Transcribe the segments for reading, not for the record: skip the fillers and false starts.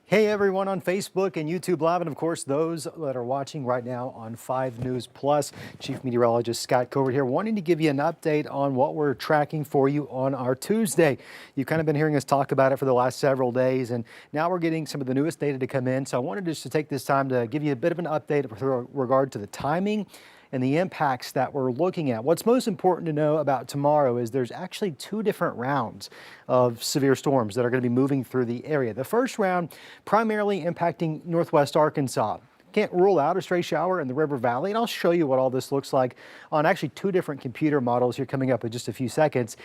Hey everyone on Facebook and YouTube Live, and of course those that are watching right now on 5 News Plus. Chief Meteorologist Skot Covert here, wanting to give you an update on what we're tracking for you on our Tuesday. You've kind of been hearing us talk about it for the last several days, and now we're getting some of the newest data to come in. So I wanted just to take this time to give you a bit of an update with regard to the timing and the impacts that we're looking at. What's most important to know about tomorrow is there's actually 2 different rounds of severe storms that are going to be moving through the area. The first round primarily impacting northwest Arkansas. Can't rule out a stray shower in the River Valley, and I'll show you what all this looks like on actually 2 different computer models here coming up in just a few seconds.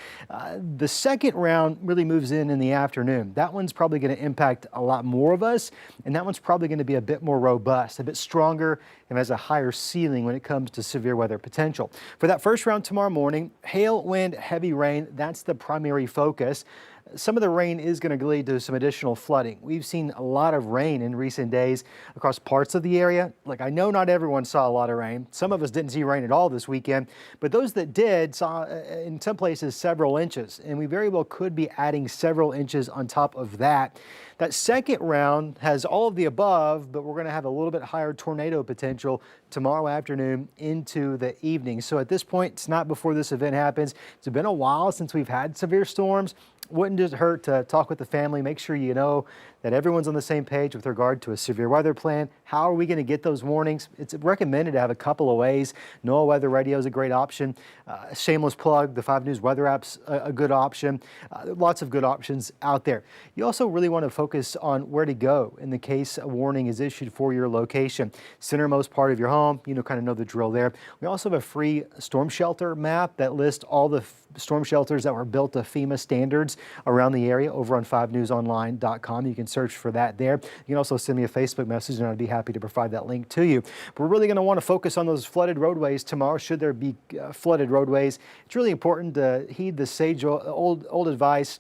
The second round really moves in the afternoon. That one's probably going to impact a lot more of us, and that one's probably going to be a bit more robust, a bit stronger, and has a higher ceiling when it comes to severe weather potential. For that first round tomorrow morning, hail, wind, heavy rain, that's the primary focus. Some of the rain is going to lead to some additional flooding. We've seen a lot of rain in recent days across parts of the area. Like, I know not everyone saw a lot of rain. Some of us didn't see rain at all this weekend, but those that did saw in some places several inches, and we very well could be adding several inches on top of that. That second round has all of the above, but we're going to have a little bit higher tornado potential tomorrow afternoon into the evening. So at this point, it's not before this event happens. It's been a while since we've had severe storms. Wouldn't just hurt to talk with the family, make sure you know that everyone's on the same page with regard to a severe weather plan. How are we going to get those warnings? It's recommended to have a couple of ways. NOAA Weather Radio is a great option. Shameless plug, the 5 News weather app's a good option. Lots of good options out there. You also really want to focus on where to go in the case a warning is issued for your location. Centermost part of your home, kind of know the drill there. We also have a free storm shelter map that lists all the storm shelters that were built to FEMA standards around the area over on 5newsonline.com. You can search for that there. You can also send me a Facebook message and I'd be happy to provide that link to you. But we're really going to want to focus on those flooded roadways tomorrow. Should there be flooded roadways, it's really important to heed the sage old advice,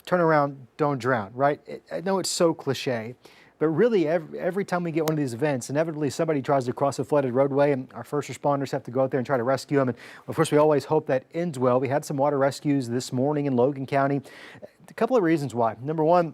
turn around, don't drown, right? I know it's so cliche, but really, every time we get one of these events, inevitably somebody tries to cross a flooded roadway, and our first responders have to go out there and try to rescue them. And of course, we always hope that ends well. We had some water rescues this morning in Logan County. A couple of reasons why. Number one,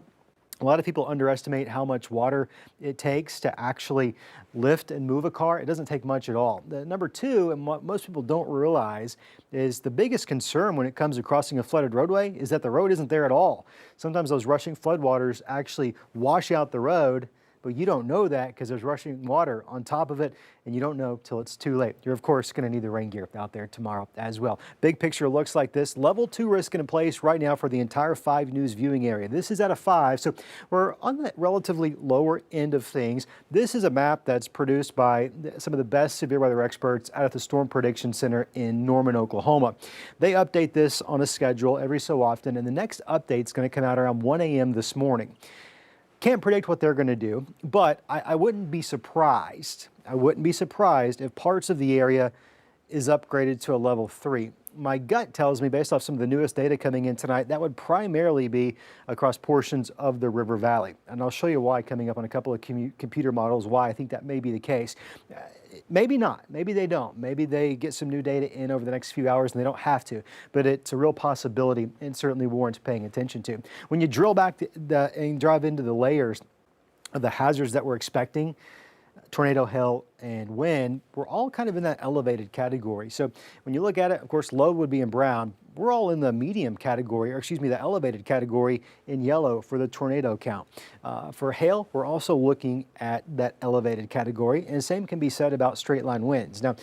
a lot of people underestimate how much water it takes to actually lift and move a car. It doesn't take much at all. Number two, and what most people don't realize, is the biggest concern when it comes to crossing a flooded roadway is that the road isn't there at all. Sometimes those rushing floodwaters actually wash out the road, but you don't know that because there's rushing water on top of it, and you don't know till it's too late. You're, of course, going to need the rain gear out there tomorrow as well. Big picture looks like this. Level 2 risk in place right now for the entire 5 News viewing area. This is at a 5, so we're on that relatively lower end of things. This is a map that's produced by some of the best severe weather experts out at the Storm Prediction Center in Norman, Oklahoma. They update this on a schedule every so often, and the next update is going to come out around 1 a.m. this morning. Can't predict what they're going to do, but I wouldn't be surprised. I wouldn't be surprised if parts of the area is upgraded to a level 3. My gut tells me, based off some of the newest data coming in tonight, that would primarily be across portions of the River Valley. And I'll show you why coming up on a couple of computer models, why I think that may be the case. Maybe not. Maybe they don't. Maybe they get some new data in over the next few hours and they don't have to. But it's a real possibility and certainly warrants paying attention to. When you drill back and drive into the layers of the hazards that we're expecting, tornado, hail, and wind, we're all kind of in that elevated category. So when you look at it, of course, low would be in brown. We're all in the medium category, or excuse me, the elevated category in yellow for the tornado count. For hail, we're also looking at that elevated category, and the same can be said about straight line winds. Now,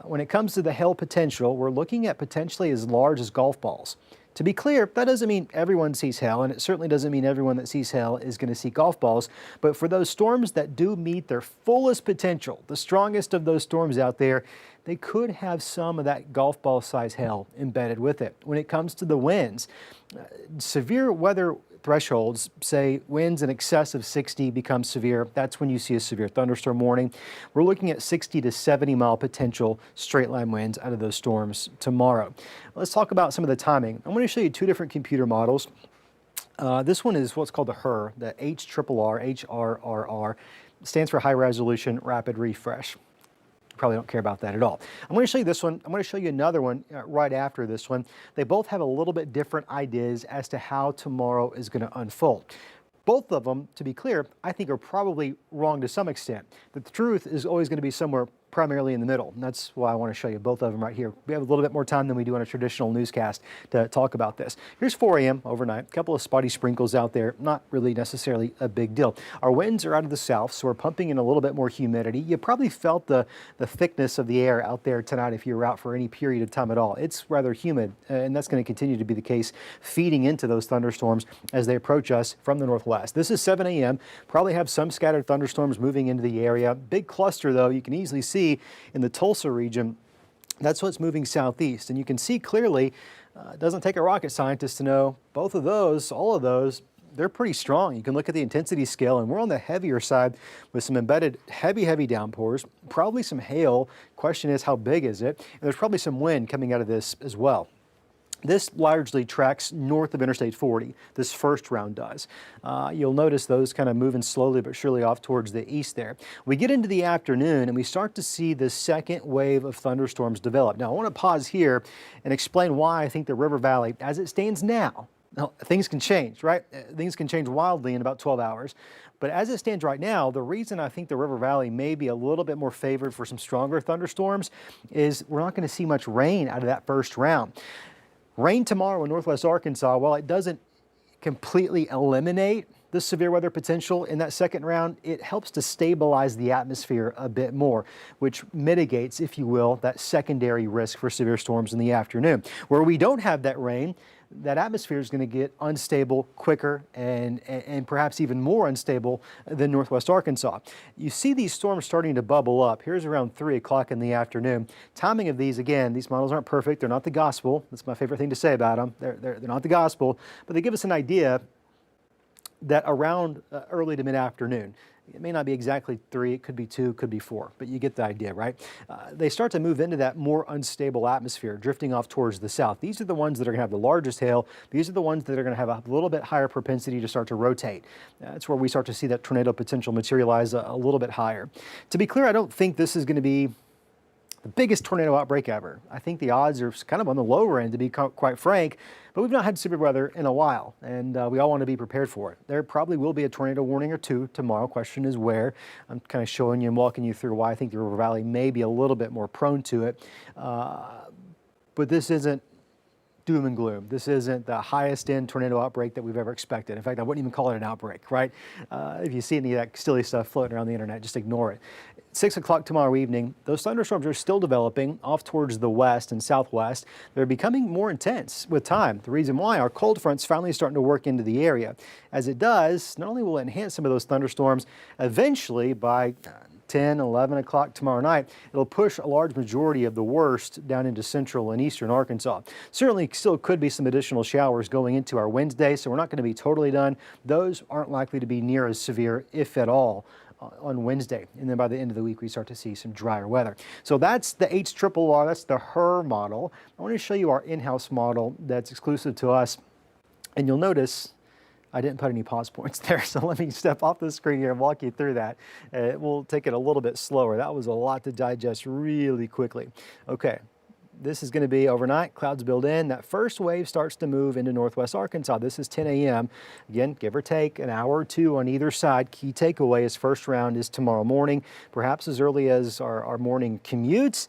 when it comes to the hail potential, we're looking at potentially as large as golf balls. To be clear, that doesn't mean everyone sees hail, and it certainly doesn't mean everyone that sees hail is going to see golf balls. But for those storms that do meet their fullest potential, the strongest of those storms out there, they could have some of that golf ball size hail embedded with it. When it comes to the winds, severe weather thresholds say winds in excess of 60 become severe. That's when you see a severe thunderstorm warning. We're looking at 60 to 70 mile potential straight line winds out of those storms tomorrow. Let's talk about some of the timing. I'm going to show you 2 different computer models. This one is what's called the HRRR, the HRRR, stands for High Resolution Rapid Refresh. Probably don't care about that at all. I'm going to show you this one. I'm going to show you another one right after this one. They both have a little bit different ideas as to how tomorrow is going to unfold. Both of them, to be clear, I think are probably wrong to some extent. But the truth is always going to be somewhere primarily in the middle. And that's why I want to show you both of them right here. We have a little bit more time than we do on a traditional newscast to talk about this. Here's 4 a.m. overnight. A couple of spotty sprinkles out there. Not really necessarily a big deal. Our winds are out of the south, so we're pumping in a little bit more humidity. You probably felt the thickness of the air out there tonight if you were out for any period of time at all. It's rather humid, and that's going to continue to be the case, feeding into those thunderstorms as they approach us from the northwest. This is 7 a.m. Probably have some scattered thunderstorms moving into the area. Big cluster, though, you can easily see in the Tulsa region. That's what's moving southeast, and you can see clearly, it doesn't take a rocket scientist to know both of those, all of those, they're pretty strong. You can look at the intensity scale, and we're on the heavier side with some embedded heavy downpours, probably some hail. Question is, how big is it? And there's probably some wind coming out of this as well. This largely tracks north of Interstate 40, this first round does. You'll notice those kind of moving slowly but surely off towards the east there. We get into the afternoon and we start to see the second wave of thunderstorms develop. Now I want to pause here and explain why I think the River Valley, as it stands now, things can change, right? Things can change wildly in about 12 hours. But as it stands right now, the reason I think the River Valley may be a little bit more favored for some stronger thunderstorms is we're not going to see much rain out of that first round. Rain tomorrow in northwest Arkansas, while it doesn't completely eliminate the severe weather potential in that second round, it helps to stabilize the atmosphere a bit more, which mitigates, if you will, that secondary risk for severe storms in the afternoon. Where we don't have that rain, that atmosphere is going to get unstable quicker and perhaps even more unstable than northwest Arkansas. You see these storms starting to bubble up. Here's around 3 o'clock in the afternoon. Timing of these, again, these models aren't perfect. They're not the gospel. That's my favorite thing to say about them. They're not the gospel, but they give us an idea that around early to mid-afternoon, it may not be exactly 3, it could be 2, it could be 4, but you get the idea, right? They start to move into that more unstable atmosphere, drifting off towards the south. These are the ones that are going to have the largest hail. These are the ones that are going to have a little bit higher propensity to start to rotate. That's where we start to see that tornado potential materialize a little bit higher. To be clear, I don't think this is going to be the biggest tornado outbreak ever. I think the odds are kind of on the lower end, to be quite frank, but we've not had severe weather in a while, and we all want to be prepared for it. There probably will be a tornado warning or two tomorrow. Question is where. I'm kind of showing you and walking you through why I think the River Valley may be a little bit more prone to it, but this isn't doom and gloom. This isn't the highest end tornado outbreak that we've ever expected. In fact, I wouldn't even call it an outbreak, right? If you see any of that silly stuff floating around the internet, just ignore it. 6 o'clock tomorrow evening, those thunderstorms are still developing off towards the west and southwest. They're becoming more intense with time. The reason why, our cold front's finally starting to work into the area. As it does, not only will it enhance some of those thunderstorms, eventually by 10, 11 o'clock tomorrow night, it'll push a large majority of the worst down into central and eastern Arkansas. Certainly still could be some additional showers going into our Wednesday, so we're not going to be totally done. Those aren't likely to be near as severe, if at all, on Wednesday. And then by the end of the week, we start to see some drier weather. So that's the HRRR, that's the HRRR model. I want to show you our in-house model that's exclusive to us. And you'll notice I didn't put any pause points there, so let me step off the screen here and walk you through that. We'll take it a little bit slower. That was a lot to digest really quickly. Okay, this is going to be overnight. Clouds build in. That first wave starts to move into northwest Arkansas. This is 10 a.m. Again, give or take an hour or two on either side. Key takeaway is first round is tomorrow morning, perhaps as early as our morning commutes.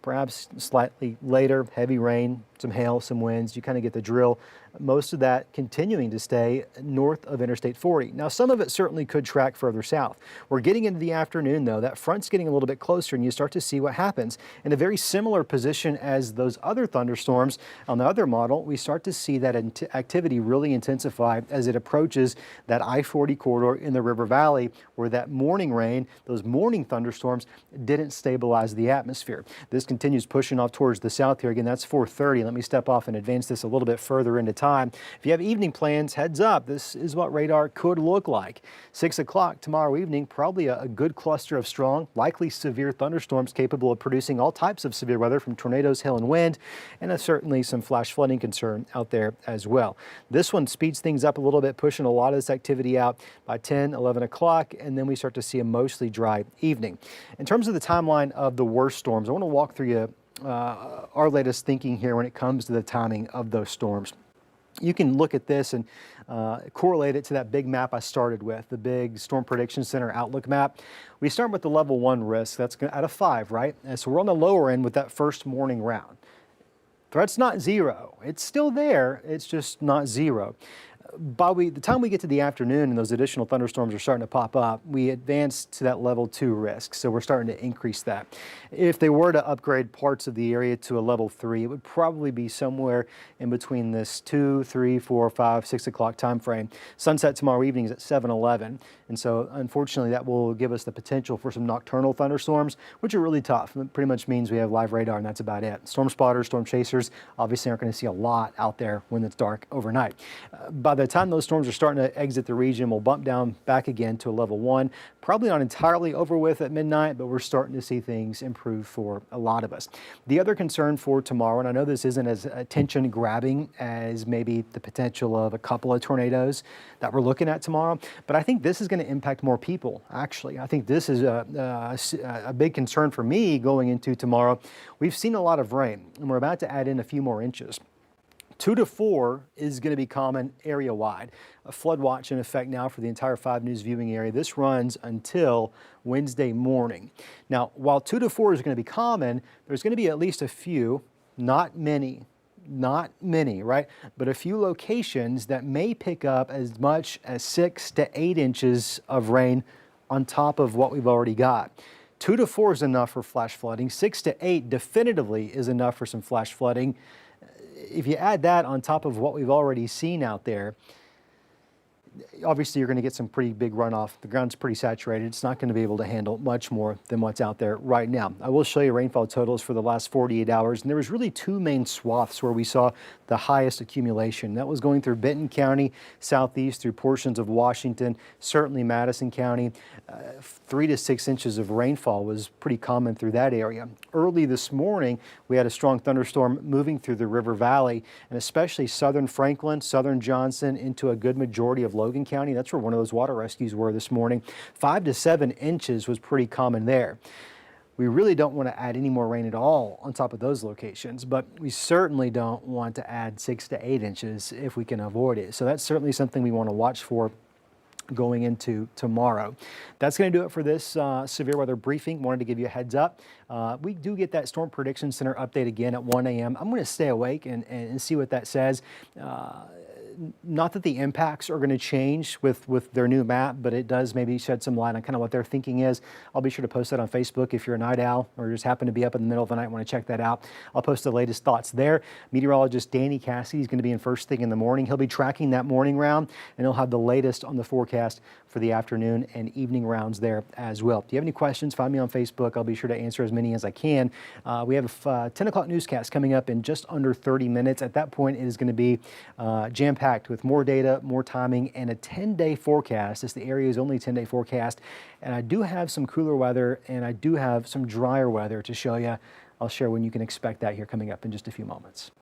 Perhaps slightly later, heavy rain, some hail, some winds. You kind of get the drill. Most of that continuing to stay north of Interstate 40. Now, some of it certainly could track further south. We're getting into the afternoon, though. That front's getting a little bit closer, and you start to see what happens. In a very similar position as those other thunderstorms on the other model, we start to see that activity really intensify as it approaches that I-40 corridor in the River Valley, where that morning rain, those morning thunderstorms, didn't stabilize the atmosphere. This continues pushing off towards the south here. Again, that's 4:30. Let me step off and advance this a little bit further into time. If you have evening plans, heads up. This is what radar could look like. 6 o'clock tomorrow evening, probably a good cluster of strong, likely severe thunderstorms capable of producing all types of severe weather, from tornadoes, hail, and wind, and certainly some flash flooding concern out there as well. This one speeds things up a little bit, pushing a lot of this activity out by 10, 11 o'clock, and then we start to see a mostly dry evening. In terms of the timeline of the worst storms, I want to walk through you our latest thinking here when it comes to the timing of those storms. You can look at this and correlate it to that big map I started with, the big Storm Prediction Center Outlook map. We start with the level 1 risk. That's out of 5, right? And so we're on the lower end with that first morning round. Threat's not zero. It's still there. It's just not zero. By the time we get to the afternoon and those additional thunderstorms are starting to pop up, we advance to that level 2 risk. So we're starting to increase that. If they were to upgrade parts of the area to a level 3, it would probably be somewhere in between this 2, 3, 4, 5, 6 o'clock time frame. Sunset tomorrow evening is at 7:11. And so unfortunately that will give us the potential for some nocturnal thunderstorms, which are really tough. It pretty much means we have live radar and that's about it. Storm spotters, storm chasers obviously aren't going to see a lot out there when it's dark overnight. By the time those storms are starting to exit the region, we'll bump down back again to a level 1. Probably not entirely over with at midnight, but we're starting to see things improve for a lot of us. The other concern for tomorrow, and I know this isn't as attention grabbing as maybe the potential of a couple of tornadoes that we're looking at tomorrow, but I think this is going to impact more people, actually. I think this is a big concern for me going into tomorrow. We've seen a lot of rain, and we're about to add in a few more inches. 2 to 4 is going to be common area-wide. A flood watch in effect now for the entire 5 News viewing area. This runs until Wednesday morning. Now, while 2 to 4 is going to be common, there's going to be at least a few, not many, right? But a few locations that may pick up as much as 6 to 8 inches of rain on top of what we've already got. 2 to 4 is enough for flash flooding. 6 to 8 definitively is enough for some flash flooding. If you add that on top of what we've already seen out there, obviously you're going to get some pretty big runoff. The ground's pretty saturated. It's not going to be able to handle much more than what's out there right now. I will show you rainfall totals for the last 48 hours, and there was really 2 main swaths where we saw the highest accumulation. That was going through Benton County, southeast through portions of Washington, certainly Madison County. 3 to 6 inches of rainfall was pretty common through that area. Early this morning, we had a strong thunderstorm moving through the river valley, and especially southern Franklin, southern Johnson, into a good majority of Logan County. That's where one of those water rescues were this morning. 5 to 7 inches was pretty common there. We really don't want to add any more rain at all on top of those locations, but we certainly don't want to add 6 to 8 inches if we can avoid it. So that's certainly something we want to watch for going into tomorrow. That's going to do it for this severe weather briefing. Wanted to give you a heads up. We do get that Storm Prediction Center update again at 1 a.m. I'm going to stay awake and see what that says. Not that the impacts are going to change with their new map, but it does maybe shed some light on kind of what their thinking is. I'll be sure to post that on Facebook if you're a night owl or just happen to be up in the middle of the night and want to check that out. I'll post the latest thoughts there. Meteorologist Danny Cassidy is going to be in first thing in the morning. He'll be tracking that morning round, and he'll have the latest on the forecast for the afternoon and evening rounds there as well. If you have any questions, find me on Facebook. I'll be sure to answer as many as I can. We have a 10 o'clock newscast coming up in just under 30 minutes. At that point, it is going to be jam-packed with more data, more timing, and a 10-day forecast. It's the area's only 10-day forecast. And I do have some cooler weather, and I do have some drier weather to show you. I'll share when you can expect that here coming up in just a few moments.